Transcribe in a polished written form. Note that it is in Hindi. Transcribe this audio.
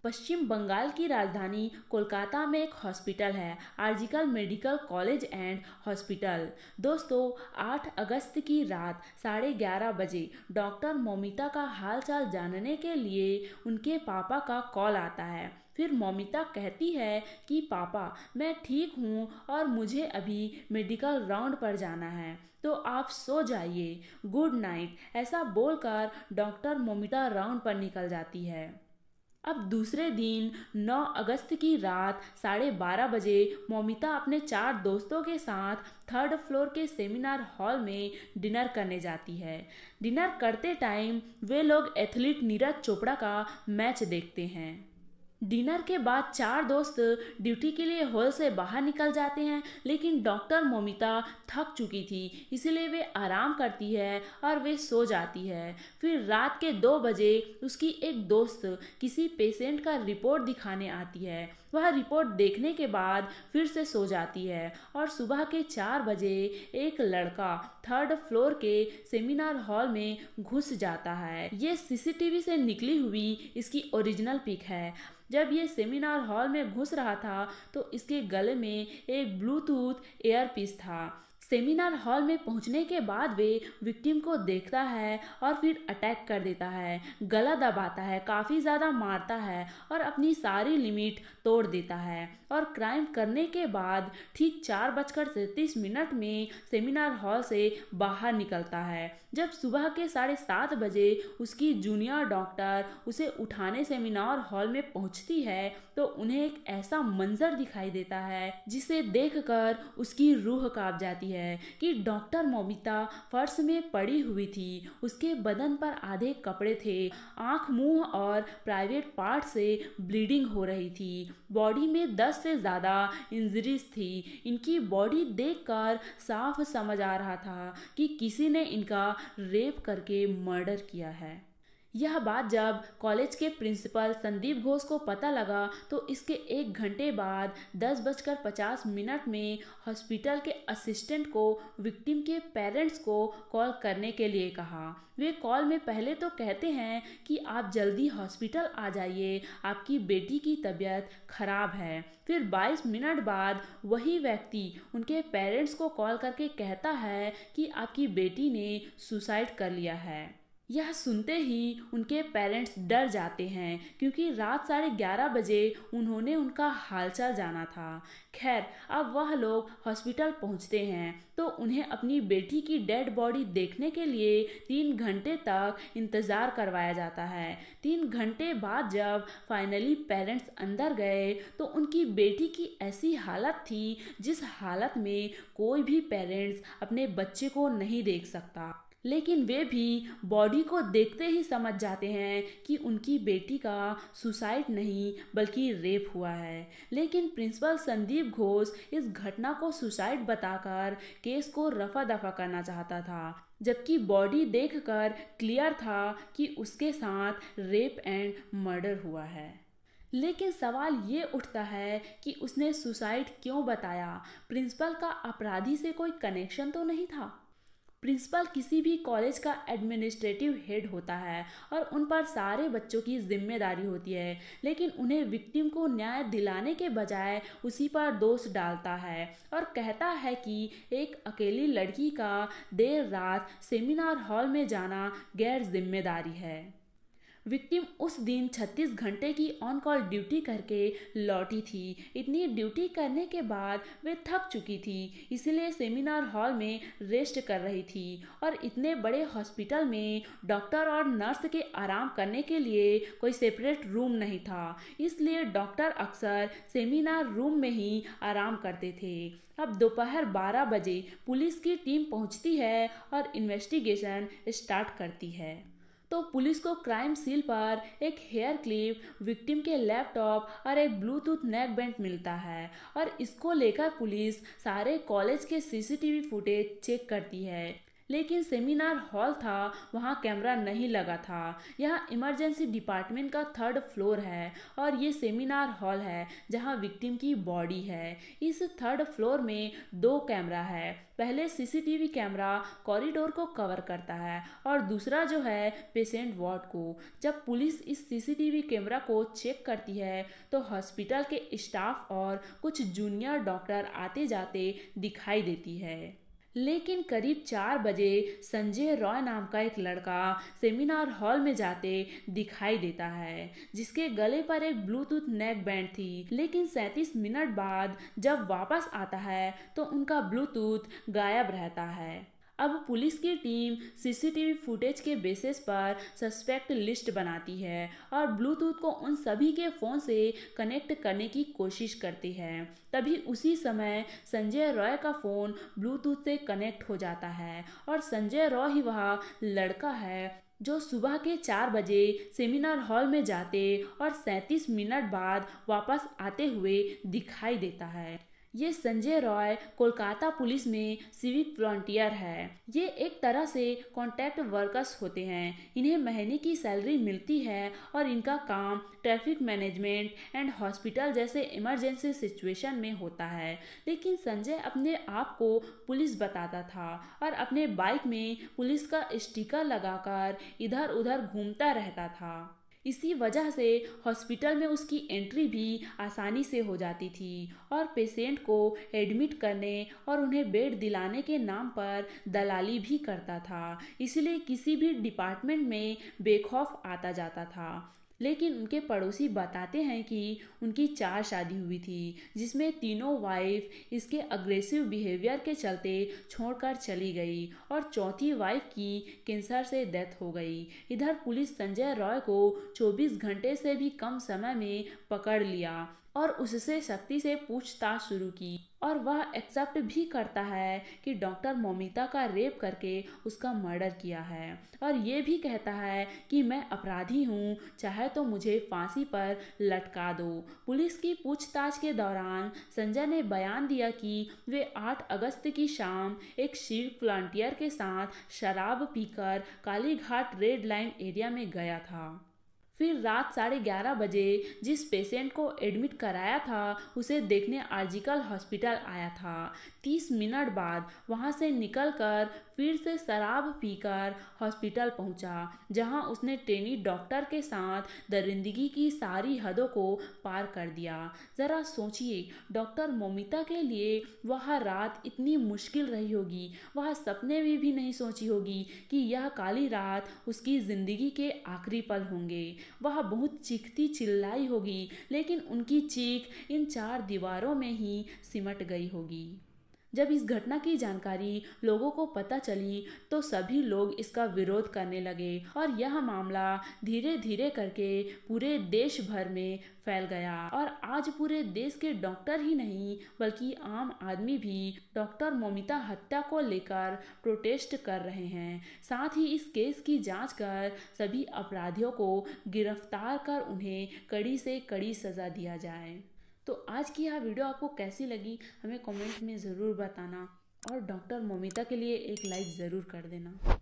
पश्चिम बंगाल की राजधानी कोलकाता में एक हॉस्पिटल है, आर्जिकल मेडिकल कॉलेज एंड हॉस्पिटल। दोस्तों, 8 अगस्त की रात 11:30 बजे डॉक्टर मौमिता का हालचाल जानने के लिए उनके पापा का कॉल आता है। फिर मौमिता कहती है कि पापा, मैं ठीक हूँ और मुझे अभी मेडिकल राउंड पर जाना है, तो आप सो जाइए, गुड नाइट। ऐसा बोलकर डॉक्टर मौमिता राउंड पर निकल जाती है। अब दूसरे दिन 9 अगस्त की रात 12:30 बजे मौमिता अपने 4 दोस्तों के साथ 3rd फ्लोर के सेमिनार हॉल में डिनर करने जाती है। डिनर करते टाइम वे लोग एथलीट नीरज चोपड़ा का मैच देखते हैं। डिनर के बाद 4 दोस्त ड्यूटी के लिए हॉल से बाहर निकल जाते हैं, लेकिन डॉक्टर मौमिता थक चुकी थी, इसलिए वे आराम करती है और वे सो जाती है। फिर रात के 2 बजे उसकी एक दोस्त किसी पेशेंट का रिपोर्ट दिखाने आती है। वह रिपोर्ट देखने के बाद फिर से सो जाती है और सुबह के 4 बजे एक लड़का 3rd फ्लोर के सेमिनार हॉल में घुस जाता है। ये सीसीटीवी से निकली हुई इसकी ओरिजिनल पिक है। जब ये सेमिनार हॉल में घुस रहा था तो इसके गले में एक ब्लूटूथ एयरपीस था। सेमिनार हॉल में पहुंचने के बाद वे विक्टिम को देखता है और फिर अटैक कर देता है, गला दबाता है, काफ़ी ज़्यादा मारता है और अपनी सारी लिमिट तोड़ देता है। और क्राइम करने के बाद ठीक 4:37 में सेमिनार हॉल से बाहर निकलता है। जब सुबह के 7:30 बजे उसकी जूनियर डॉक्टर उसे उठाने सेमिनार हॉल में पहुंचती है तो उन्हें एक ऐसा मंजर दिखाई देता है जिसे देखकर उसकी रूह कांप जाती है कि डॉक्टर मौमिता फर्श में पड़ी हुई थी। उसके बदन पर आधे कपड़े थे, आंख, मुंह और प्राइवेट पार्ट से ब्लीडिंग हो रही थी। बॉडी में 10 से ज़्यादा इंजरीज थी। इनकी बॉडी देखकर साफ समझ आ रहा था कि किसी ने इनका रेप करके मर्डर किया है। यह बात जब कॉलेज के प्रिंसिपल संदीप घोष को पता लगा तो इसके 1 घंटे बाद 10:50 में हॉस्पिटल के असिस्टेंट को विक्टिम के पेरेंट्स को कॉल करने के लिए कहा। वे कॉल में पहले तो कहते हैं कि आप जल्दी हॉस्पिटल आ जाइए, आपकी बेटी की तबीयत खराब है। फिर 22 मिनट बाद वही व्यक्ति उनके पेरेंट्स को कॉल करके कहता है कि आपकी बेटी ने सुसाइड कर लिया है। यह सुनते ही उनके पेरेंट्स डर जाते हैं क्योंकि रात 11:30 बजे उन्होंने उनका हालचाल जाना था। खैर, अब वह लोग हॉस्पिटल पहुंचते हैं तो उन्हें अपनी बेटी की डेड बॉडी देखने के लिए 3 घंटे तक इंतज़ार करवाया जाता है। 3 घंटे बाद जब फाइनली पेरेंट्स अंदर गए तो उनकी बेटी की ऐसी हालत थी जिस हालत में कोई भी पेरेंट्स अपने बच्चे को नहीं देख सकता। लेकिन वे भी बॉडी को देखते ही समझ जाते हैं कि उनकी बेटी का सुसाइड नहीं बल्कि रेप हुआ है। लेकिन प्रिंसिपल संदीप घोष इस घटना को सुसाइड बताकर केस को रफा दफा करना चाहता था, जबकि बॉडी देखकर क्लियर था कि उसके साथ रेप एंड मर्डर हुआ है। लेकिन सवाल ये उठता है कि उसने सुसाइड क्यों बताया? प्रिंसिपल का अपराधी से कोई कनेक्शन तो नहीं था। प्रिंसिपल किसी भी कॉलेज का एडमिनिस्ट्रेटिव हेड होता है और उन पर सारे बच्चों की जिम्मेदारी होती है, लेकिन उन्हें विक्टिम को न्याय दिलाने के बजाय उसी पर दोष डालता है और कहता है कि एक अकेली लड़की का देर रात सेमिनार हॉल में जाना गैर जिम्मेदारी है। विक्टिम उस दिन 36 घंटे की ऑन कॉल ड्यूटी करके लौटी थी। इतनी ड्यूटी करने के बाद वे थक चुकी थी, इसलिए सेमिनार हॉल में रेस्ट कर रही थी और इतने बड़े हॉस्पिटल में डॉक्टर और नर्स के आराम करने के लिए कोई सेपरेट रूम नहीं था, इसलिए डॉक्टर अक्सर सेमिनार रूम में ही आराम करते थे। अब दोपहर 12 बजे पुलिस की टीम पहुंचती है और इन्वेस्टिगेशन स्टार्ट करती है। तो पुलिस को क्राइम सीन पर एक हेयर क्लिप, विक्टिम के लैपटॉप और एक ब्लूटूथ नेक बैंड मिलता है और इसको लेकर पुलिस सारे कॉलेज के सीसीटीवी फुटेज चेक करती है। लेकिन सेमिनार हॉल था, वहाँ कैमरा नहीं लगा था। यह इमरजेंसी डिपार्टमेंट का 3rd फ्लोर है और ये सेमिनार हॉल है जहाँ विक्टिम की बॉडी है। इस 3rd फ्लोर में 2 कैमरा है। पहले सीसीटीवी कैमरा कॉरिडोर को कवर करता है और दूसरा जो है पेशेंट वार्ड को। जब पुलिस इस सीसीटीवी कैमरा को चेक करती है तो हॉस्पिटल के स्टाफ और कुछ जूनियर डॉक्टर आते जाते दिखाई देती है। लेकिन करीब 4 बजे संजय रॉय नाम का एक लड़का सेमिनार हॉल में जाते दिखाई देता है, जिसके गले पर एक ब्लूटूथ नेक बैंड थी। लेकिन 37 मिनट बाद जब वापस आता है तो उनका ब्लूटूथ गायब रहता है। अब पुलिस की टीम सीसीटीवी फुटेज के बेसिस पर सस्पेक्ट लिस्ट बनाती है और ब्लूटूथ को उन सभी के फ़ोन से कनेक्ट करने की कोशिश करती है। तभी उसी समय संजय रॉय का फ़ोन ब्लूटूथ से कनेक्ट हो जाता है और संजय रॉय ही वह लड़का है जो सुबह के 4 बजे सेमिनार हॉल में जाते और 37 मिनट बाद वापस आते हुए दिखाई देता है। ये संजय रॉय कोलकाता पुलिस में सिविक वॉलंटियर है। ये एक तरह से कॉन्ट्रैक्ट वर्कर्स होते हैं। इन्हें महीने की सैलरी मिलती है और इनका काम ट्रैफिक मैनेजमेंट एंड हॉस्पिटल जैसे इमरजेंसी सिचुएशन में होता है। लेकिन संजय अपने आप को पुलिस बताता था और अपने बाइक में पुलिस का स्टिकर लगाकर इधर उधर घूमता रहता था। इसी वजह से हॉस्पिटल में उसकी एंट्री भी आसानी से हो जाती थी और पेशेंट को एडमिट करने और उन्हें बेड दिलाने के नाम पर दलाली भी करता था। इसलिए किसी भी डिपार्टमेंट में बेखौफ आता जाता था। लेकिन उनके पड़ोसी बताते हैं कि उनकी 4 शादी हुई थी, जिसमें तीनों वाइफ इसके अग्रेसिव बिहेवियर के चलते छोड़कर चली गई और चौथी वाइफ की कैंसर से डेथ हो गई। इधर पुलिस संजय रॉय को 24 घंटे से भी कम समय में पकड़ लिया और उससे सख्ती से पूछताछ शुरू की और वह एक्सेप्ट भी करता है कि डॉक्टर मौमिता का रेप करके उसका मर्डर किया है और ये भी कहता है कि मैं अपराधी हूँ, चाहे तो मुझे फांसी पर लटका दो। पुलिस की पूछताछ के दौरान संजय ने बयान दिया कि वे 8 अगस्त की शाम एक सिविक वॉलंटियर के साथ शराब पीकर कालीघाट रेड लाइन एरिया में गया था। फिर रात 11:30 बजे जिस पेशेंट को एडमिट कराया था उसे देखने आर्जिकल हॉस्पिटल आया था। 30 मिनट बाद वहां से निकलकर फिर से शराब पीकर हॉस्पिटल पहुंचा, जहां उसने ट्रेनी डॉक्टर के साथ दरिंदगी की सारी हदों को पार कर दिया। ज़रा सोचिए, डॉक्टर मौमिता के लिए वह रात इतनी मुश्किल रही होगी। वह सपने में भी नहीं सोची होगी कि यह काली रात उसकी ज़िंदगी के आखिरी पल होंगे। वह बहुत चीखती चिल्लाई होगी, लेकिन उनकी चीख इन 4 दीवारों में ही सिमट गई होगी। जब इस घटना की जानकारी लोगों को पता चली तो सभी लोग इसका विरोध करने लगे और यह मामला धीरे धीरे करके पूरे देश भर में फैल गया और आज पूरे देश के डॉक्टर ही नहीं बल्कि आम आदमी भी डॉक्टर मौमिता हत्या को लेकर प्रोटेस्ट कर रहे हैं। साथ ही इस केस की जांच कर सभी अपराधियों को गिरफ्तार कर उन्हें कड़ी से कड़ी सज़ा दिया जाए। तो आज की यह वीडियो आपको कैसी लगी हमें कमेंट में ज़रूर बताना और डॉक्टर मौमिता के लिए एक लाइक ज़रूर कर देना।